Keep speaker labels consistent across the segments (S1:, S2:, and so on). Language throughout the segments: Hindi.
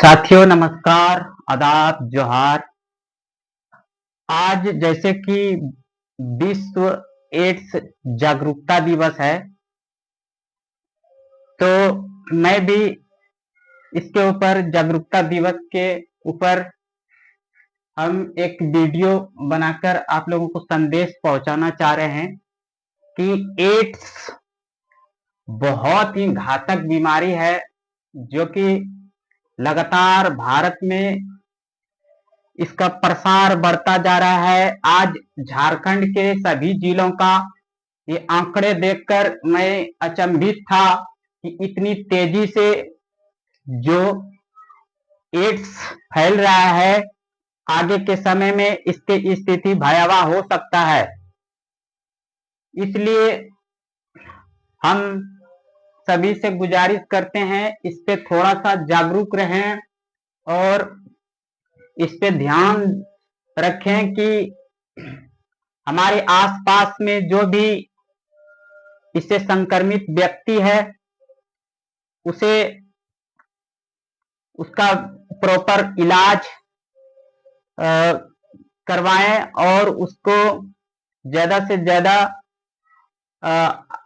S1: साथियों नमस्कार, आदाब, जोहार। आज जैसे कि विश्व एड्स जागरूकता दिवस है, तो मैं भी इसके ऊपर जागरूकता दिवस के ऊपर हम एक वीडियो बनाकर आप लोगों को संदेश पहुंचाना चाह रहे हैं कि एड्स बहुत ही घातक बीमारी है, जो कि लगातार भारत में इसका प्रसार बढ़ता जा रहा है। आज झारखंड के सभी जिलों का ये आंकड़े देखकर मैं अचंभित था कि इतनी तेजी से जो एड्स फैल रहा है, आगे के समय में इसकी स्थिति भयावह हो सकता है। इसलिए हम सभी से गुजारिश करते हैं, इस पे थोड़ा सा जागरूक रहें और इस पे ध्यान रखें कि हमारे आसपास में जो भी इससे संक्रमित व्यक्ति है, उसे उसका प्रॉपर इलाज करवाएं और उसको ज्यादा से ज्यादा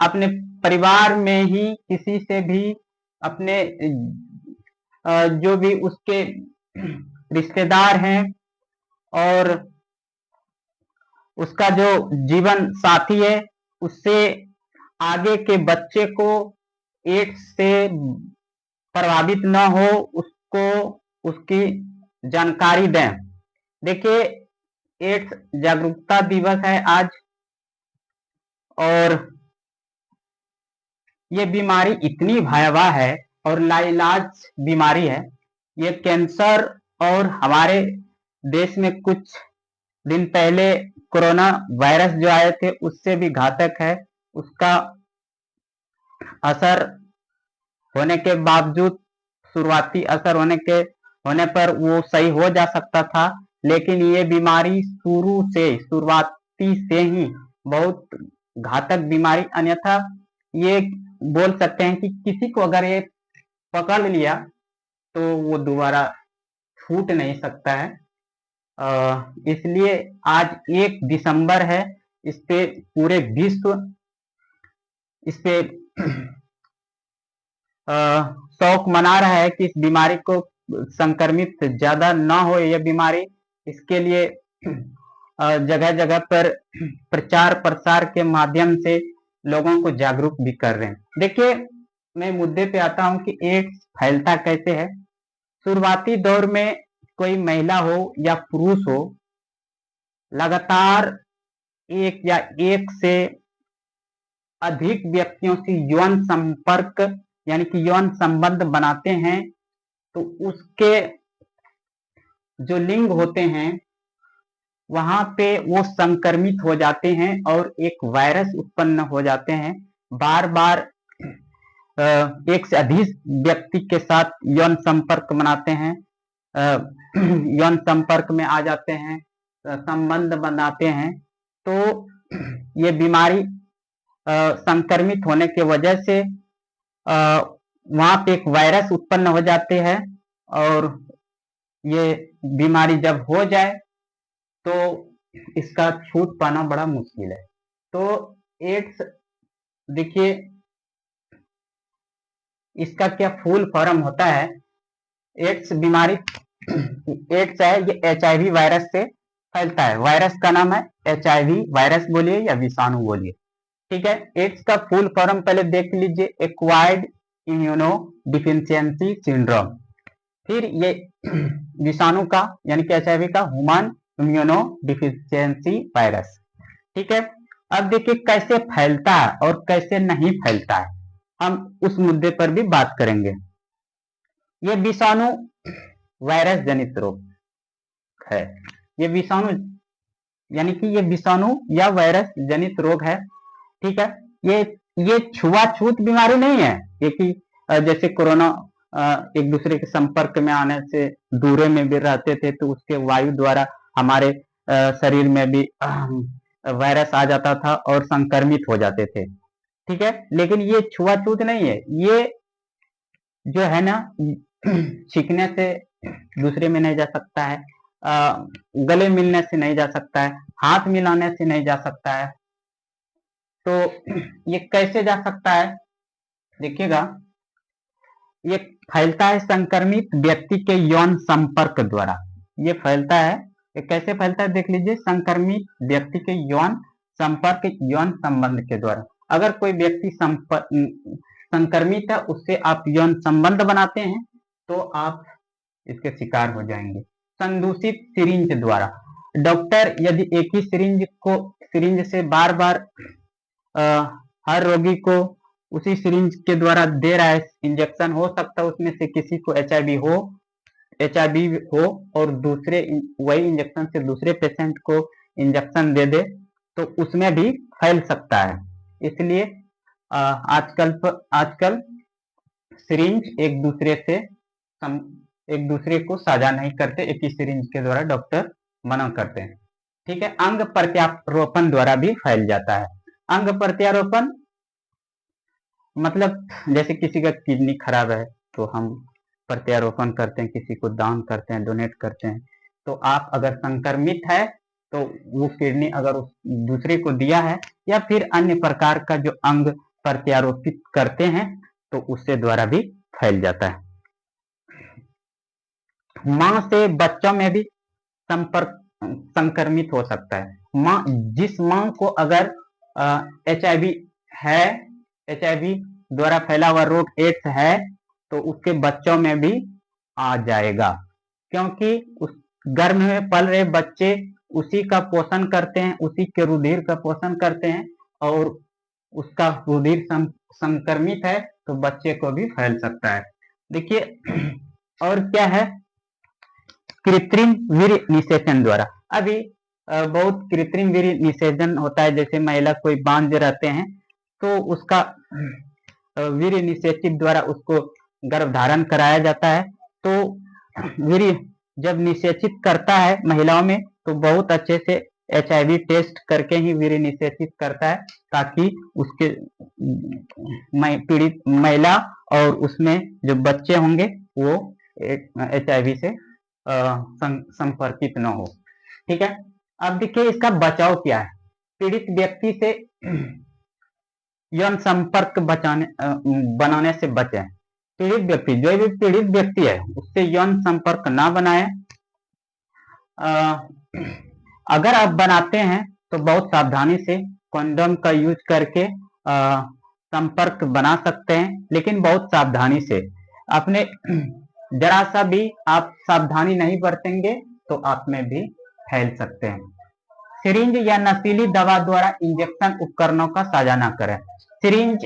S1: अपने परिवार में ही किसी से भी, अपने जो भी उसके रिश्तेदार हैं और उसका जो जीवन साथी है, उससे आगे के बच्चे को एड्स से प्रभावित न हो, उसको उसकी जानकारी दें। देखिए, एड्स जागरूकता दिवस है आज, और ये बीमारी इतनी भयावह है और लाइलाज बीमारी है। ये कैंसर, और हमारे देश में कुछ दिन पहले कोरोना वायरस जो आए थे, उससे भी घातक है। उसका असर होने के बावजूद, शुरुआती असर होने पर वो सही हो जा सकता था, लेकिन ये बीमारी शुरुआती से ही बहुत घातक बीमारी। अन्यथा ये बोल सकते हैं कि किसी को अगर ये पकड़ लिया तो वो दोबारा छूट नहीं सकता है। इसलिए आज 1 दिसंबर है, इस पे पूरे विश्व इस पे शौक मना रहा है कि इस बीमारी को संक्रमित ज्यादा ना हो यह बीमारी। इसके लिए जगह जगह पर प्रचार प्रसार के माध्यम से लोगों को जागरूक भी कर रहे हैं। देखिए, मैं मुद्दे पे आता हूं कि एड्स फैलता कैसे है। शुरुआती दौर में कोई महिला हो या पुरुष हो, लगातार एक या एक से अधिक व्यक्तियों से यौन संपर्क यानी कि यौन संबंध बनाते हैं, तो उसके जो लिंग होते हैं वहां पे वो संक्रमित हो जाते हैं और एक वायरस उत्पन्न हो जाते हैं। बार बार एक से अधिक व्यक्ति के साथ यौन संपर्क बनाते हैं, यौन संपर्क में आ जाते हैं, संबंध बनाते हैं, तो ये बीमारी संक्रमित होने की वजह से वहां पे एक वायरस उत्पन्न हो जाते हैं, और ये बीमारी जब हो जाए तो इसका छूट पाना बड़ा मुश्किल है। तो एड्स, देखिए, इसका क्या फुल फॉर्म होता है। एड्स बीमारी, एड्स है ये HIV वायरस से फैलता है। वायरस का नाम है HIV वायरस बोलिए या विषाणु बोलिए, ठीक है। एड्स का फुल फॉर्म पहले देख लीजिए, एक्वायर्ड इम्यूनो डिफिशियंसी सिंड्रोम। फिर ये विषाणु का यानी कि HIV का ह्यूमन इम्यूनो डिफिशियंसी वायरस, ठीक है। अब देखिए कैसे फैलता है और कैसे नहीं फैलता है, हम उस मुद्दे पर भी बात करेंगे। ये विषाणु वायरस जनित रोग है। ये विषाणु यानी कि ये विषाणु या वायरस जनित रोग है, ठीक है। ये छुआछूत बीमारी नहीं है। ये कि जैसे कोरोना एक दूसरे के संपर्क में आने से दूरे में भी रहते थे, तो उसके वायु द्वारा हमारे शरीर में भी वायरस आ जाता था और संक्रमित हो जाते थे, ठीक है। लेकिन ये छुआछूत नहीं है। ये जो है ना, छींकने से दूसरे में नहीं जा सकता है, गले मिलने से नहीं जा सकता है, हाथ मिलाने से नहीं जा सकता है। तो ये कैसे जा सकता है, देखिएगा, ये फैलता है संक्रमित व्यक्ति के यौन संपर्क द्वारा। ये फैलता है, ये कैसे फैलता है देख लीजिए, संक्रमित व्यक्ति के यौन संपर्क, यौन संबंध के द्वारा। अगर कोई व्यक्ति संक्रमित है, उससे आप यौन संबंध बनाते हैं तो आप इसके शिकार हो जाएंगे। संदूषित सिरिंज द्वारा, डॉक्टर यदि एक ही सिरिंज से बार बार हर रोगी को उसी सिरिंज के द्वारा दे रहा है इंजेक्शन, हो सकता है उसमें से किसी को एचआईवी हो और दूसरे वही इंजेक्शन से दूसरे पेशेंट को इंजेक्शन दे दे, तो उसमें भी फैल सकता है। इसलिए आजकल सिरिंज एक दूसरे को साझा नहीं करते, एक ही सिरिंज के द्वारा डॉक्टर मना करते हैं। ठीक है, अंग प्रत्यारोपण द्वारा भी फैल जाता है। अंग प्रत्यारोपण मतलब जैसे किसी का किडनी खराब है तो हम प्रत्यारोपण करते हैं, किसी को दान करते हैं, डोनेट करते हैं। तो आप अगर संक्रमित है तो वो किडनी अगर उस दूसरे को दिया है या फिर अन्य प्रकार का जो अंग प्रत्यारोपित करते हैं तो उससे द्वारा भी फैल जाता है। मां से बच्चों में भी संक्रमित हो सकता है। जिस मां को अगर एचआईवी द्वारा फैला हुआ रोग एड्स है तो उसके बच्चों में भी आ जाएगा, क्योंकि उस गर्भ में पल रहे बच्चे उसी का पोषण करते हैं, उसी के रुधिर का पोषण करते हैं, और उसका रुधिर संक्रमित है तो बच्चे को भी फैल सकता है। देखिए, और क्या है, कृत्रिम वीर्य निषेचन द्वारा। अभी बहुत कृत्रिम वीर्य निषेचन होता है, जैसे महिला कोई बांझ रहते हैं तो उसका वीर्य निषेचित द्वारा उसको गर्भधारण कराया जाता है। तो वीर्य जब निषेचित करता है महिलाओं में तो बहुत अच्छे से एचआईवी टेस्ट करके ही वीर्य निषेचित करता है, ताकि उसके पीड़ित महिला और उसमें जो बच्चे होंगे वो एचआईवी से संपर्कित न हो। ठीक है, अब देखिए इसका बचाव क्या है। पीड़ित व्यक्ति से यौन संपर्क बनाने से बचें। पीड़ित व्यक्ति, जो भी पीड़ित व्यक्ति है उससे यौन संपर्क ना बनाए। अगर आप बनाते हैं तो बहुत सावधानी से कंडोम का यूज करके संपर्क बना सकते हैं, लेकिन बहुत सावधानी से। अपने जरा सा भी आप सावधानी नहीं बरतेंगे तो आप में भी फैल सकते हैं। सिरिंज या नशीली दवा द्वारा इंजेक्शन उपकरणों का साझा न करें। सिरिंज,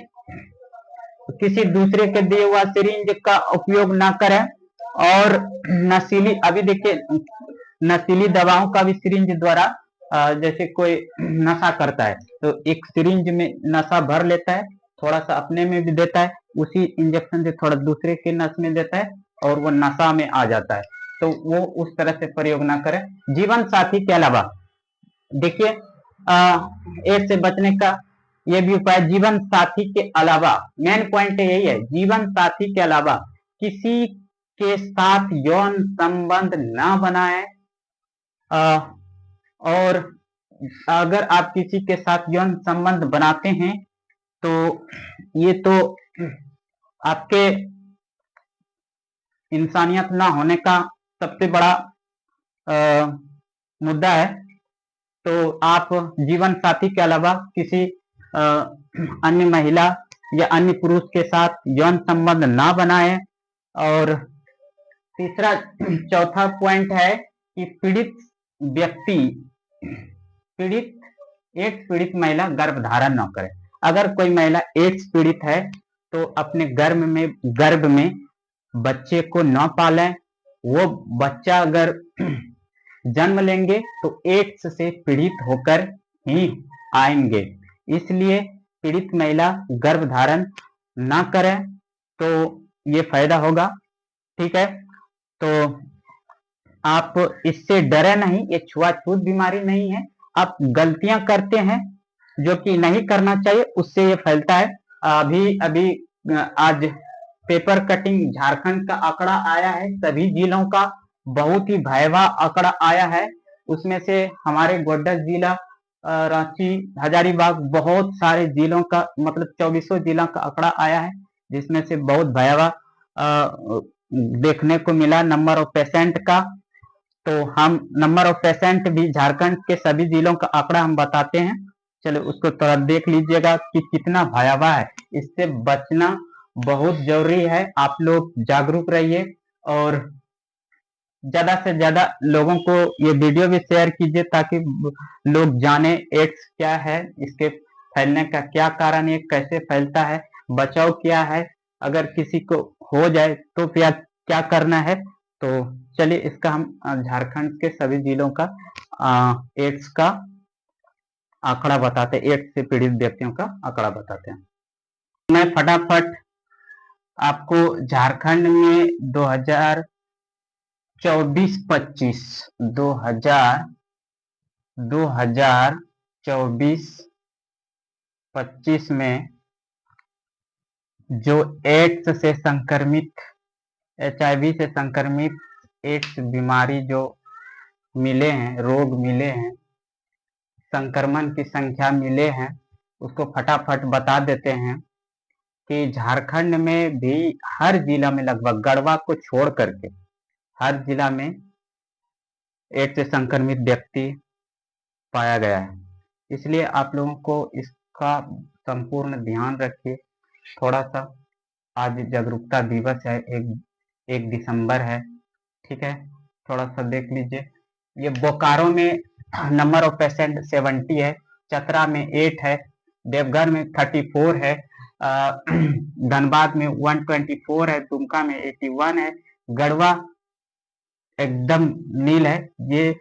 S1: किसी दूसरे के दिए हुआ सिरिंज का उपयोग ना करें। और नशीली, अभी देखिए नशीली दवाओं का भी सिरिंज द्वारा, जैसे कोई नशा करता है तो एक सिरिंज में नशा भर लेता है, थोड़ा सा अपने में भी देता है, उसी इंजेक्शन से थोड़ा दूसरे के नस में देता है और वो नशा में आ जाता है। तो वो उस तरह से प्रयोग ना करें। जीवन साथी के अलावा, देखिए एड्स से बचने का ये भी उपाय, जीवन साथी के अलावा, मेन पॉइंट यही है, जीवन साथी के अलावा किसी के साथ यौन संबंध ना बनाएं। और अगर आप किसी के साथ यौन संबंध बनाते हैं तो ये तो आपके इंसानियत ना होने का सबसे बड़ा मुद्दा है। तो आप जीवन साथी के अलावा किसी अन्य महिला या अन्य पुरुष के साथ यौन संबंध ना बनाएं। और तीसरा, चौथा पॉइंट है कि एड्स पीड़ित महिला गर्भधारण न करे। अगर कोई महिला एड्स पीड़ित है तो अपने गर्भ में बच्चे को न पालें। वो बच्चा अगर जन्म लेंगे तो एड्स से पीड़ित होकर ही आएंगे। इसलिए पीड़ित महिला गर्भधारण ना करें तो ये फायदा होगा। ठीक है, तो आप इससे डरे नहीं, ये छुआछूत बीमारी नहीं है। आप गलतियां करते हैं जो कि नहीं करना चाहिए, उससे ये फैलता है। अभी आज पेपर कटिंग झारखंड का आंकड़ा आया है, सभी जिलों का बहुत ही भयावह आंकड़ा आया है। उसमें से हमारे गोड्डा जिला, रांची, हजारीबाग, बहुत सारे जिलों का मतलब 24 जिला का आंकड़ा आया है, जिसमें से बहुत भयावह देखने को मिला नंबर ऑफ पेशेंट का। तो हम नंबर ऑफ पेशेंट भी झारखंड के सभी जिलों का आंकड़ा हम बताते हैं। चलो उसको थोड़ा देख लीजिएगा कि कितना भयावह है। इससे बचना बहुत जरूरी है। आप लोग जागरूक रहिए और ज्यादा से ज्यादा लोगों को ये वीडियो भी शेयर कीजिए ताकि लोग जाने एड्स क्या है, इसके फैलने का क्या कारण है, कैसे फैलता है, बचाव क्या है, अगर किसी को हो जाए तो फिर क्या करना है। तो चलिए इसका हम झारखंड के सभी जिलों का एड्स का आंकड़ा बताते हैं, एड्स से पीड़ित व्यक्तियों का आंकड़ा बताते हैं। मैं फटाफट आपको झारखंड में 2024-25 2024-25 में जो एड्स से संक्रमित, HIV से संक्रमित एड्स बीमारी जो मिले हैं, रोग मिले हैं, संक्रमण की संख्या मिले हैं, उसको फटाफट बता देते हैं कि झारखंड में भी हर जिला में लगभग गढ़वा को छोड़ करके हर जिला में एड्स से संक्रमित व्यक्ति पाया गया है। इसलिए आप लोगों को इसका संपूर्ण ध्यान रखिए। थोड़ा सा आज जागरूकता दिवस है, 1 दिसंबर है, ठीक है, थोड़ा सा देख लीजिए। ये बोकारो में नंबर ऑफ पेशेंट 70 है, चतरा में 8 है, देवघर में 34 है, धनबाद में 124 है, दुमका में 81 है, गढ़वा एकदम नील है, ये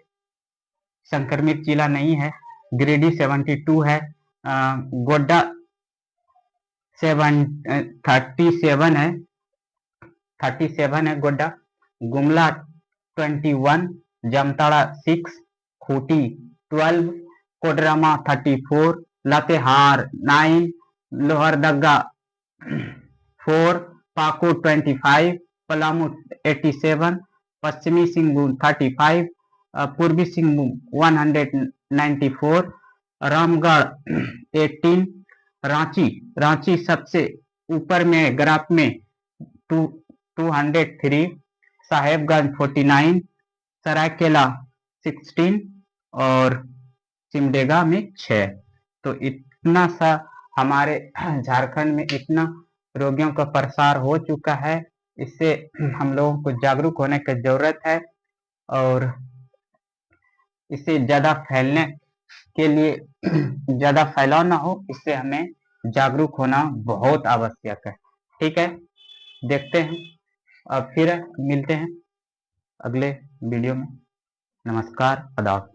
S1: संक्रमित जिला नहीं है, गिरिडीह 72 है, गोड्डा 37 है गोड्डा, गुमला 21, जामताड़ा 6, खूंटी 12, कोडरमा 34, लातेहार 9, लोहरदगा 4, पाकुड़ 25, पलामू 87, पश्चिमी सिंहभूम 35, पूर्वी सिंहभूम 194, रामगढ़ 18, रांची सबसे ऊपर में ग्राफ में 203, साहेबगंज 49, सरायकेला 16 और सिमडेगा में 6। तो इतना सा हमारे झारखंड में इतना रोगियों का प्रसार हो चुका है। इससे हम लोगों को जागरूक होने की जरूरत है और इसे ज्यादा फैलने के लिए ज्यादा फैलाव ना हो, इससे हमें जागरूक होना बहुत आवश्यक है। ठीक है, देखते हैं, अब फिर मिलते हैं अगले वीडियो में। नमस्कार, आदाब।